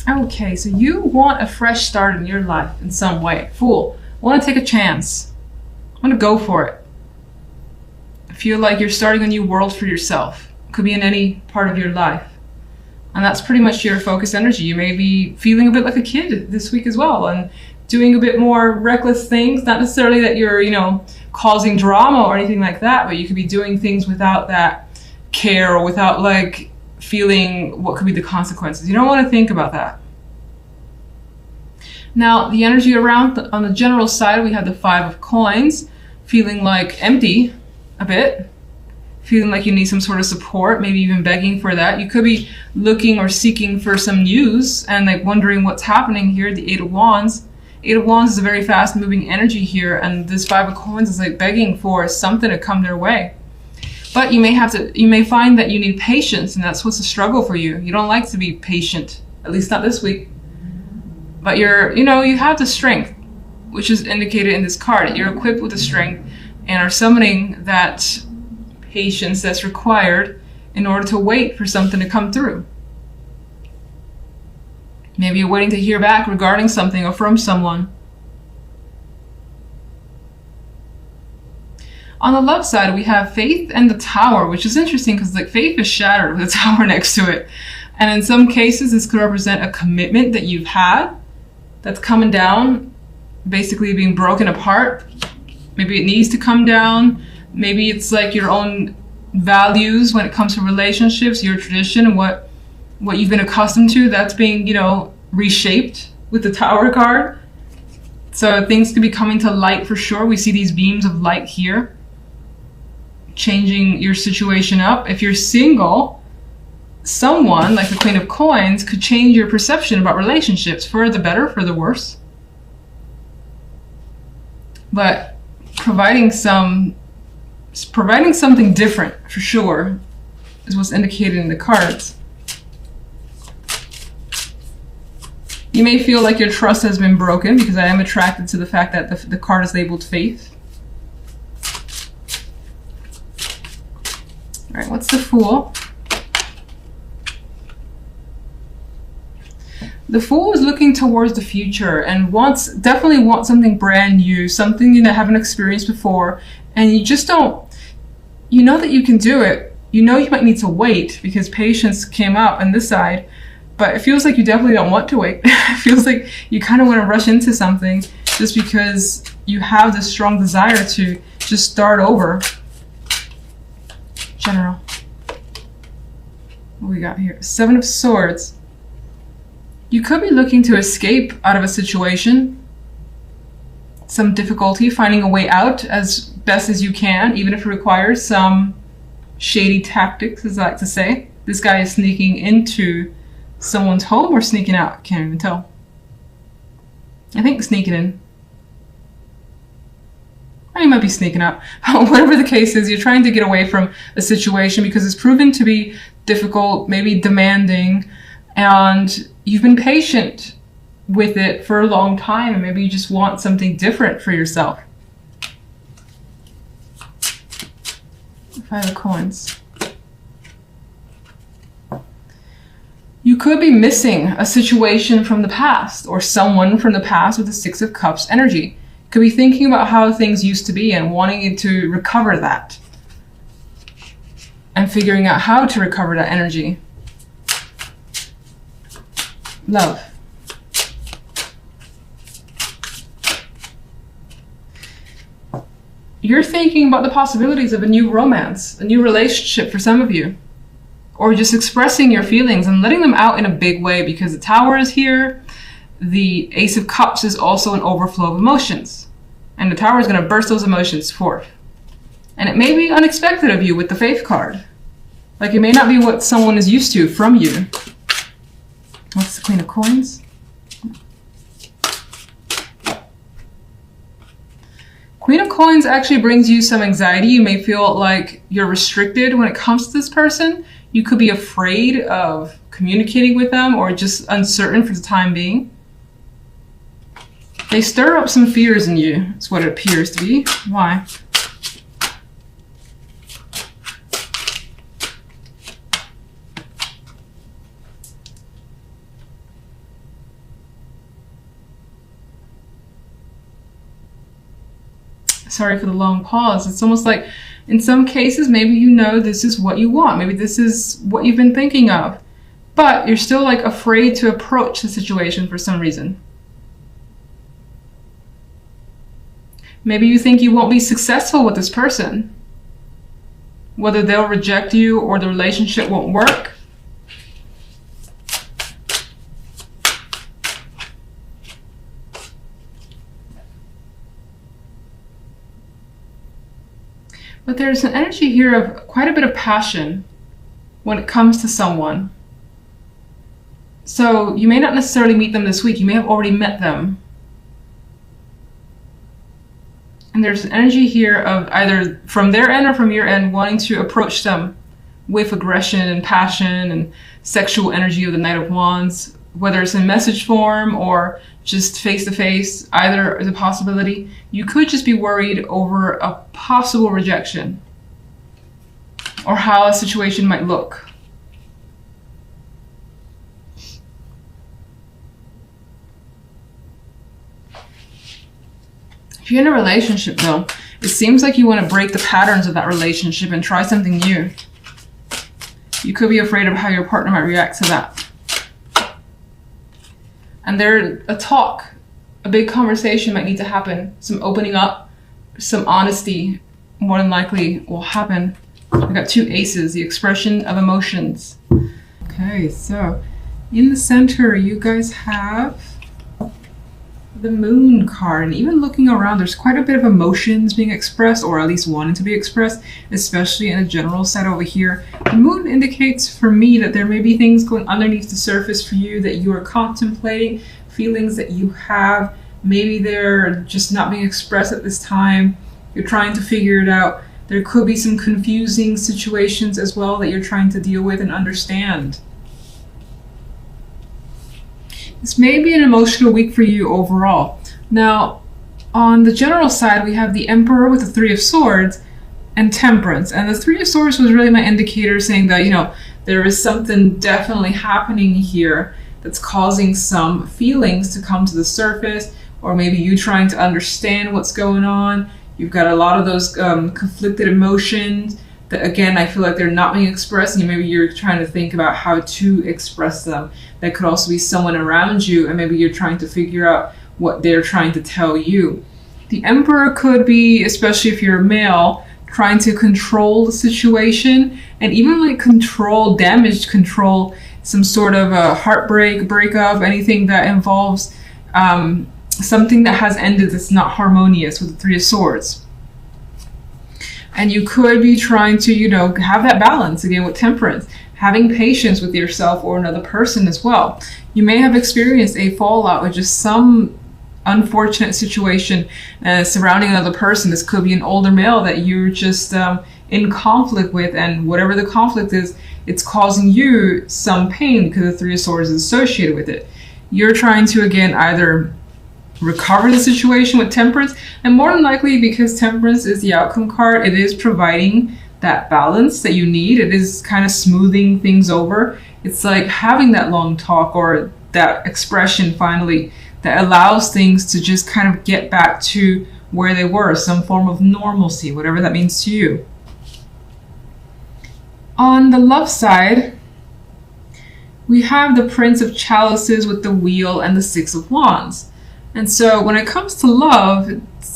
Okay, so you want a fresh start in your life in some way. Fool. Want to take a chance. Want to go for it. Feel like you're starting a new world for yourself. Could be in any part of your life. And that's pretty much your focused energy. You may be feeling a bit like a kid this week as well and doing a bit more reckless things. Not necessarily that you're, causing drama or anything like that, but you could be doing things without that care or without like feeling what could be the consequences. You don't want to think about that. Now, the energy around on the general side, we have the 5 of coins, feeling like empty a bit, feeling like you need some sort of support, maybe even begging for that. You could be looking or seeking for some news and like wondering what's happening here. The 8 of Wands. 8 of Wands is a very fast moving energy here, and this 5 of coins is like begging for something to come their way. But you may find that you need patience, and that's what's a struggle for you. You don't like to be patient, at least not this week. But you have the strength, which is indicated in this card. You're equipped with the strength and are summoning that patience that's required in order to wait for something to come through. Maybe you're waiting to hear back regarding something or from someone. On the love side, we have Faith and the Tower, which is interesting because like Faith is shattered with a tower next to it. And in some cases, this could represent a commitment that you've had that's coming down, basically being broken apart. Maybe it needs to come down. Maybe it's like your own values when it comes to relationships, your tradition, and what you've been accustomed to, that's being, reshaped with the Tower card. So things could be coming to light for sure. We see these beams of light here, changing your situation up. If you're single, someone like the Queen of Coins could change your perception about relationships for the better, for the worse. But providing something different for sure is what's indicated in the cards. You may feel like your trust has been broken, because I am attracted to the fact that the card is labeled Faith. All right, what's the Fool? The Fool is looking towards the future and definitely wants something brand new, something you haven't experienced before, and you just don't. You know that you can do it. You know you might need to wait because patience came up on this side, but it feels like you definitely don't want to wait. It feels like you kind of want to rush into something just because you have this strong desire to just start over. General. What we got here? 7 of Swords. You could be looking to escape out of a situation, some difficulty, finding a way out as best as you can, even if it requires some shady tactics, as I like to say. This guy is sneaking into someone's home or sneaking out. Can't even tell. I think sneaking in. Or he might be sneaking out. Whatever the case is, you're trying to get away from a situation because it's proven to be difficult, maybe demanding, and you've been patient with it for a long time, and maybe you just want something different for yourself. 5 of Coins. You could be missing a situation from the past or someone from the past with the 6 of Cups energy. Could be thinking about how things used to be and wanting it to recover that. And figuring out how to recover that energy. Love. You're thinking about the possibilities of a new romance, a new relationship for some of you. Or just expressing your feelings and letting them out in a big way, because the Tower is here. The Ace of Cups is also an overflow of emotions. And the Tower is going to burst those emotions forth. And it may be unexpected of you with the Faith card. Like it may not be what someone is used to from you. What's the Queen of Coins? Queen of Coins actually brings you some anxiety. You may feel like you're restricted when it comes to this person. You could be afraid of communicating with them or just uncertain for the time being. They stir up some fears in you. That's what it appears to be. Why? Sorry for the long pause. It's almost like in some cases, maybe you know this is what you want. Maybe this is what you've been thinking of. But you're still like afraid to approach the situation for some reason. Maybe you think you won't be successful with this person. Whether they'll reject you or the relationship won't work. But there's an energy here of quite a bit of passion when it comes to someone. So you may not necessarily meet them this week. You may have already met them. And there's an energy here of either from their end or from your end wanting to approach them with aggression and passion and sexual energy of the Knight of Wands, whether it's in message form or just face to face, either is a possibility. You could just be worried over a possible rejection or how a situation might look. If you're in a relationship though, it seems like you want to break the patterns of that relationship and try something new. You could be afraid of how your partner might react to that. And a big conversation might need to happen. Some opening up, some honesty more than likely will happen. I got 2 aces, the expression of emotions. Okay, so in the center, you guys have the Moon card. And even looking around, there's quite a bit of emotions being expressed, or at least wanting to be expressed, especially in a general side over here. The Moon indicates for me that there may be things going underneath the surface for you that you are contemplating, feelings that you have. Maybe they're just not being expressed at this time. You're trying to figure it out. There could be some confusing situations as well that you're trying to deal with and understand. This may be an emotional week for you overall. Now, on the general side, we have the Emperor with the 3 of Swords and Temperance. And the 3 of Swords was really my indicator saying that, you know, there is something definitely happening here that's causing some feelings to come to the surface, or maybe you trying to understand what's going on. You've got a lot of those conflicted emotions that, again, I feel like they're not being expressed, and maybe you're trying to think about how to express them. That could also be someone around you, and maybe you're trying to figure out what they're trying to tell you. The Emperor could be, especially if you're a male, trying to control the situation, and even like control some sort of a heartbreak, breakup, anything that involves something that has ended that's not harmonious with the 3 of Swords. And you could be trying to, you know, have that balance again with Temperance, having patience with yourself or another person as well. You may have experienced a fallout with just some unfortunate situation surrounding another person. This could be an older male that you're just in conflict with, and whatever the conflict is, it's causing you some pain because the 3 of Swords is associated with it. You're trying to, again, either recover the situation with Temperance, and more than likely, because Temperance is the outcome card, it is providing that balance that you need. It is kind of smoothing things over. It's like having that long talk or that expression finally that allows things to just kind of get back to where they were, some form of normalcy, whatever that means to you. On the love side, we have the Prince of Chalices with the Wheel and the 6 of Wands. And so when it comes to love,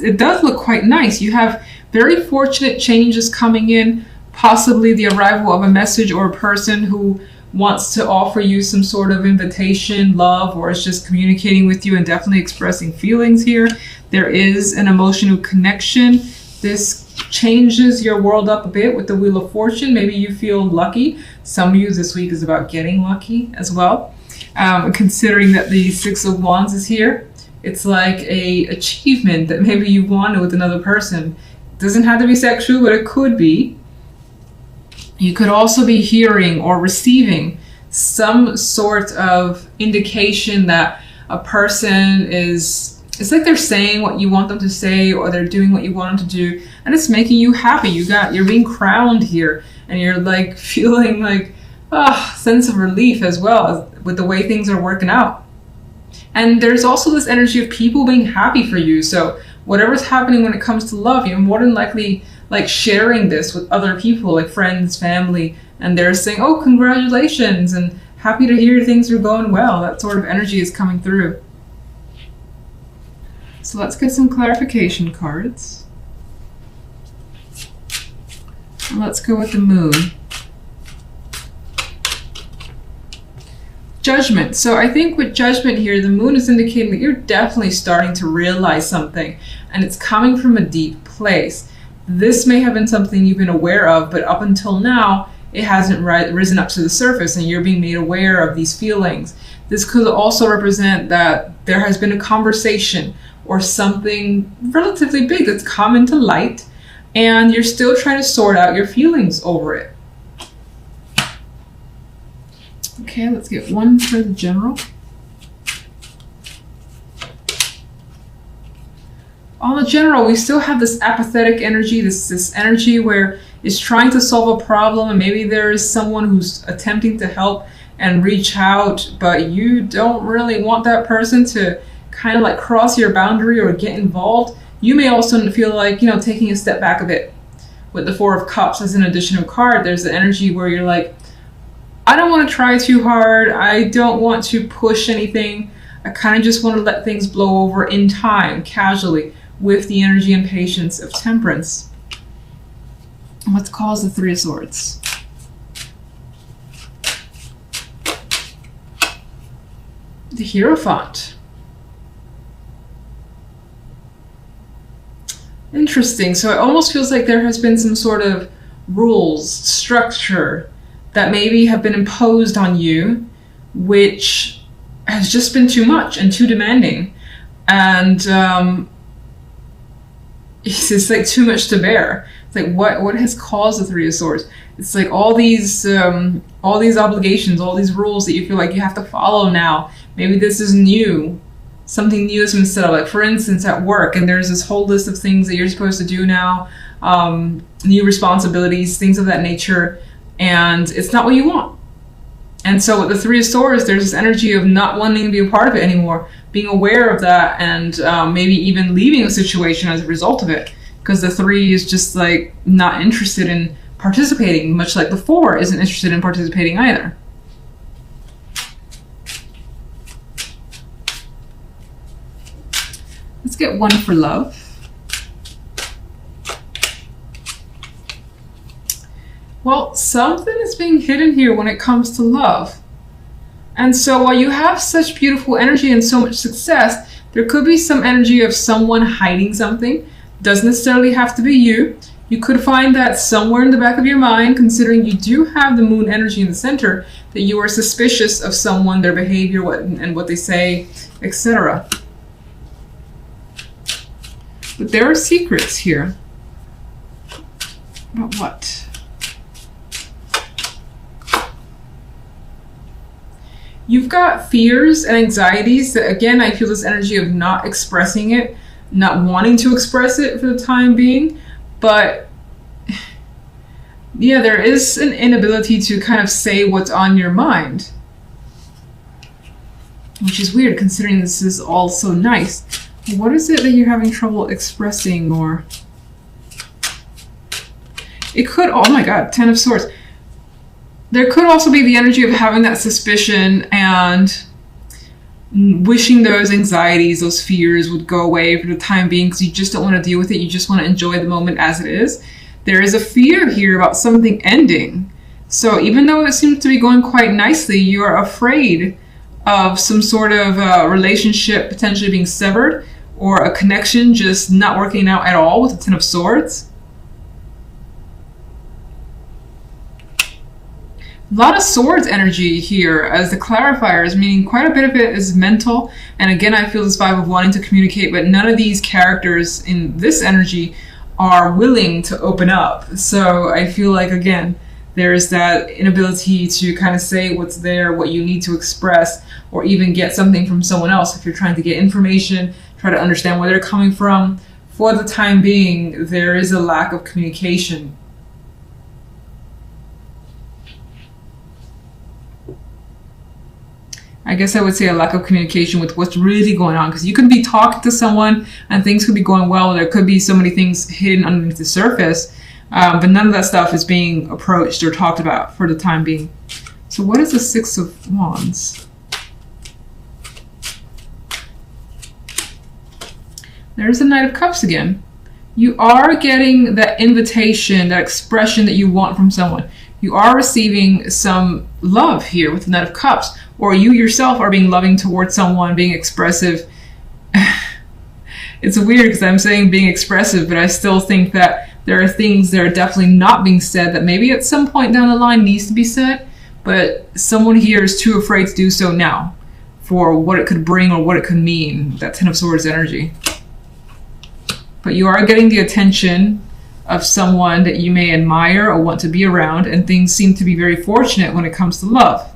it does look quite nice. You have very fortunate changes coming in, possibly the arrival of a message or a person who wants to offer you some sort of invitation, love, or is just communicating with you and definitely expressing feelings here. There is an emotional connection. This changes your world up a bit with the Wheel of Fortune. Maybe you feel lucky. Some of you this week is about getting lucky as well. Considering that the 6 of Wands is here, it's like a achievement that maybe you wanted with another person. It doesn't have to be sexual, but it could be. You could also be hearing or receiving some sort of indication that a person is, it's like they're saying what you want them to say, or they're doing what you want them to do, and it's making you happy. You're being crowned here, and you're like feeling like sense of relief as well with the way things are working out. And there's also this energy of people being happy for you. So whatever's happening when it comes to love, you're more than likely like sharing this with other people, like friends, family, and they're saying, oh, congratulations, and happy to hear things are going well. That sort of energy is coming through. So let's get some clarification cards. And let's go with the moon. Judgment. So I think with judgment here, the moon is indicating that you're definitely starting to realize something, and it's coming from a deep place. This may have been something you've been aware of, but up until now, it hasn't risen up to the surface, and you're being made aware of these feelings. This could also represent that there has been a conversation or something relatively big that's come into light, and you're still trying to sort out your feelings over it. Okay, let's get one for the general. On the general, we still have this apathetic energy, this energy where it's trying to solve a problem, and maybe there is someone who's attempting to help and reach out, but you don't really want that person to kind of like cross your boundary or get involved. You may also feel like, taking a step back a bit. With the Four of Cups as an additional card, there's the energy where you're like, I don't want to try too hard. I don't want to push anything. I kind of just want to let things blow over in time, casually, with the energy and patience of Temperance. And let's cause the Three of Swords. The Hierophant. Interesting. So it almost feels like there has been some sort of rules, structure that maybe have been imposed on you, which has just been too much and too demanding. And it's like too much to bear. It's like what has caused the Three of Swords? It's like all these obligations, all these rules that you feel like you have to follow now. Maybe this is new. Something new has been set up, like for instance at work, and there's this whole list of things that you're supposed to do now, new responsibilities, things of that nature, and it's not what you want. And so with the Three of Swords, there's this energy of not wanting to be a part of it anymore, being aware of that, and maybe even leaving a situation as a result of it, because the Three is just like not interested in participating, much like the Four isn't interested in participating either. Let's get one for love. Well, something is being hidden here when it comes to love. And so while you have such beautiful energy and so much success, there could be some energy of someone hiding something. Doesn't necessarily have to be you. You could find that somewhere in the back of your mind, considering you do have the moon energy in the center, that you are suspicious of someone, their behavior, what they say, etc. But there are secrets here. About what? You've got fears and anxieties that, again, I feel this energy of not expressing it, not wanting to express it for the time being. But yeah, there is an inability to kind of say what's on your mind, which is weird considering this is all so nice. What is it that you're having trouble expressing? Or it could, oh my god, Ten of Swords. There could also be the energy of having that suspicion and wishing those anxieties, those fears would go away for the time being because you just don't want to deal with it. You just want to enjoy the moment as it is. There is a fear here about something ending. So even though it seems to be going quite nicely, you are afraid of some sort of relationship potentially being severed, or a connection just not working out at all with the Ten of Swords. A lot of swords energy here as the clarifiers, meaning quite a bit of it is mental. And again, I feel this vibe of wanting to communicate, but none of these characters in this energy are willing to open up. So I feel like, again, there's that inability to kind of say what's there, what you need to express, or even get something from someone else. If you're trying to get information, try to understand where they're coming from. For the time being, there is a lack of communication. I guess I would say a lack of communication with what's really going on, because you could be talking to someone and things could be going well. There could be so many things hidden underneath the surface, but none of that stuff is being approached or talked about for the time being. So what is the Six of Wands? There's the Knight of Cups again. You are getting that invitation, that expression that you want from someone. You are receiving some love here with the Knight of Cups, or you yourself are being loving towards someone, being expressive. It's weird because I'm saying being expressive, but I still think that there are things that are definitely not being said that maybe at some point down the line needs to be said, but someone here is too afraid to do so now for what it could bring or what it could mean, that Ten of Swords energy. But you are getting the attention of someone that you may admire or want to be around, and things seem to be very fortunate when it comes to love.